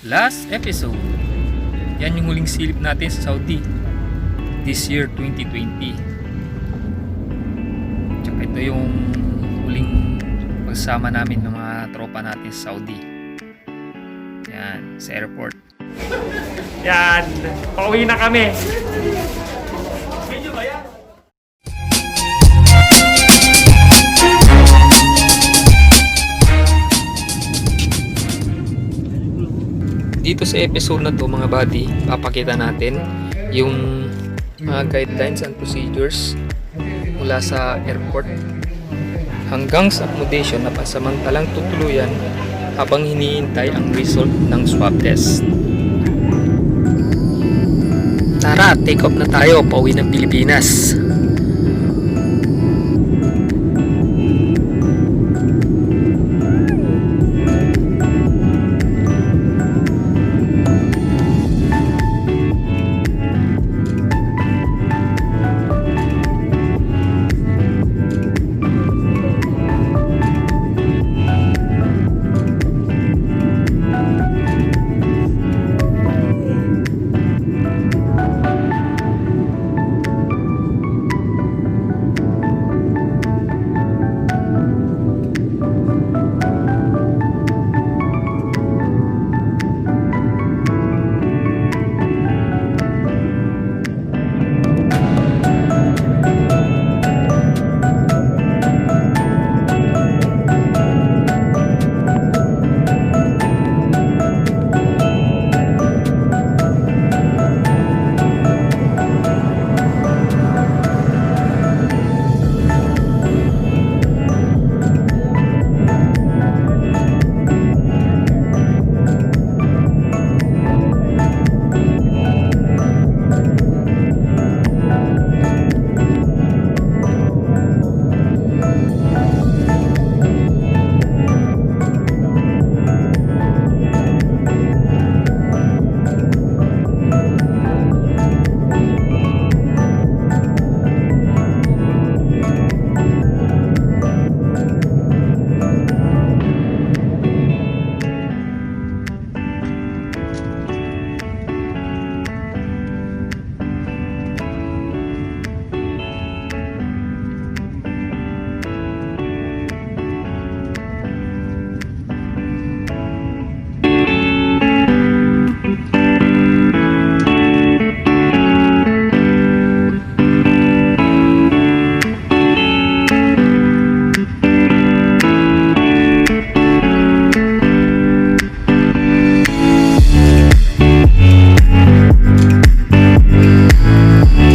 last episode, yan yung huling silip natin sa Saudi this year 2020. Tsaka ito yung huling pagsama namin ng mga tropa natin sa Saudi. Yan, sa airport. Yan, pauwi na kami. Dito sa episode na to mga buddy, papakita natin yung mga guidelines and procedures mula sa airport hanggang sa accommodation na pansamantalang tutuluyan habang hinihintay ang result ng swab test. Tara, take off na tayo, pauwi ng Pilipinas.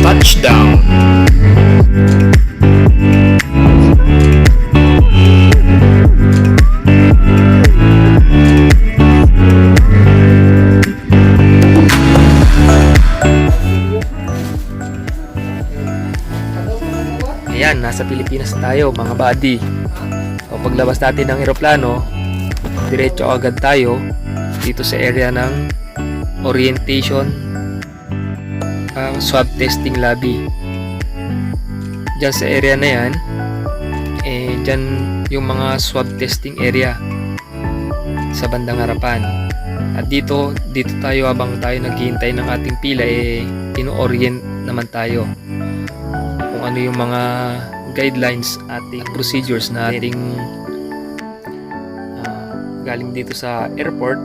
Touchdown. Ayan, nasa Pilipinas tayo mga buddy. So, paglabas natin ng eroplano, diretso agad tayo dito sa area ng orientation swab testing lobby. Diyan sa area na yan, diyan yung mga swab testing area sa bandang harapan. At dito tayo habang tayo naghihintay ng ating pila, pino-orient naman tayo kung ano yung mga guidelines ating procedures na ating galing dito sa airport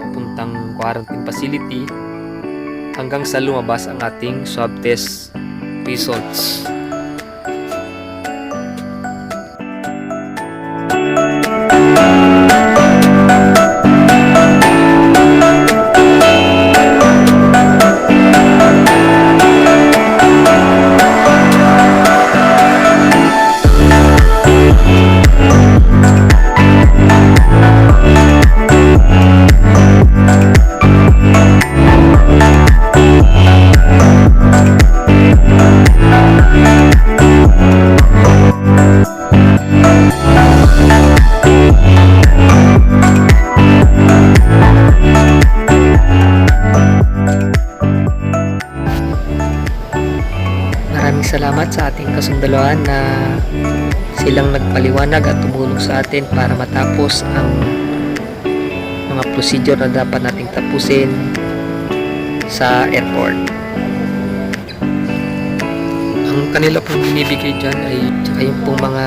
papuntang quarantine facility hanggang sa lumabas ang ating swab test results. Salamat sa ating kasundaloan na silang nagpaliwanag at tumulong sa atin para matapos ang mga procedure na dapat nating tapusin sa airport. Ang kanila pong binibigay dyan ay tsaka yung pong mga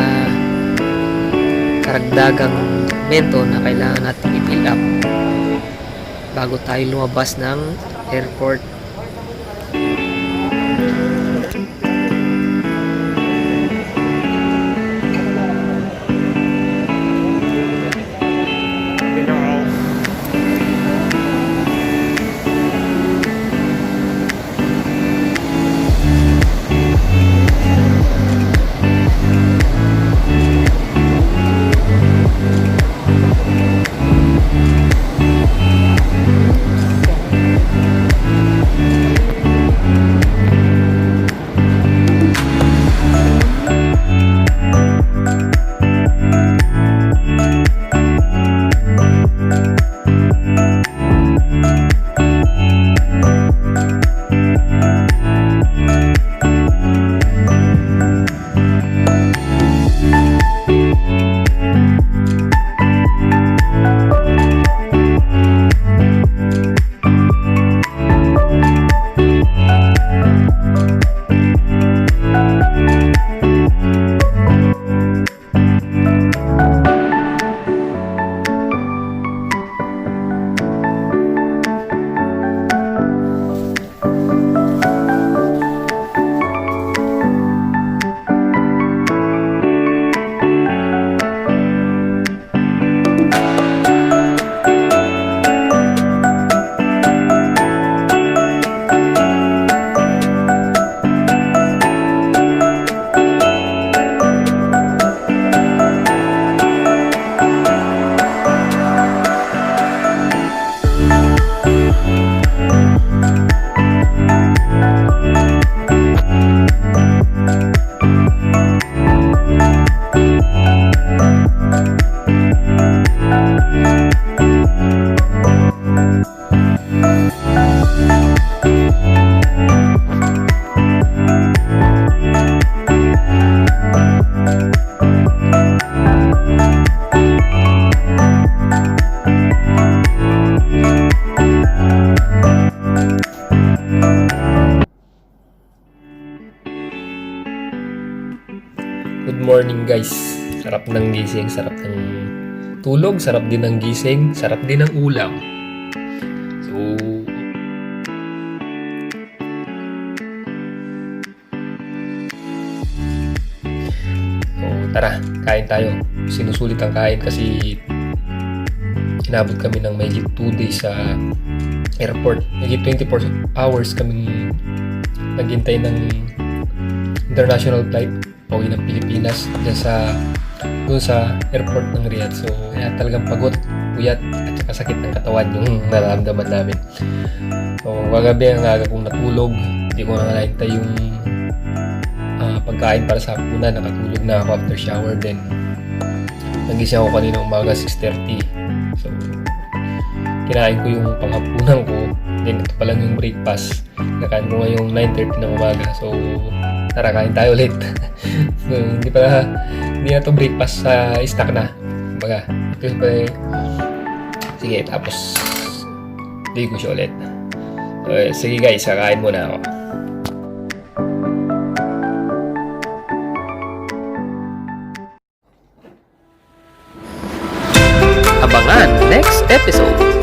karagdagang dokumento na kailangan natin i-fill up bago tayo lumabas ng airport. Good morning guys. Sarap ng gising, sarap ng tulog, sarap din ng gising, sarap din ng ulam. So tara, kain tayo. Sinusulit ang kain kasi inabot kami ng mahigit 2 days sa airport. Mahigit 24 hours kami naghintay ng international flight pauwi ng Pilipinas doon sa airport ng Riyadh. So kaya talagang pagod, puyat at saka sakit ng katawan yung nararamdaman namin. So kagabi ang aga kong natulog, hindi ko na nakita yung pagkain para sa hapunan. Nakatulog na ako after shower, then nagising ako kanina umaga 6:30. So kinain ko yung panghapunan ko, then ito pa lang yung breakfast. Nakain ko ngayong 9:30 ng umaga. So tara, kain tayo ulit. So, hindi na to breakfast sa snack na. Baga, ito pa sige, tapos di ko siya ulit. So, sige guys, kakain muna ako. Abangan next episode.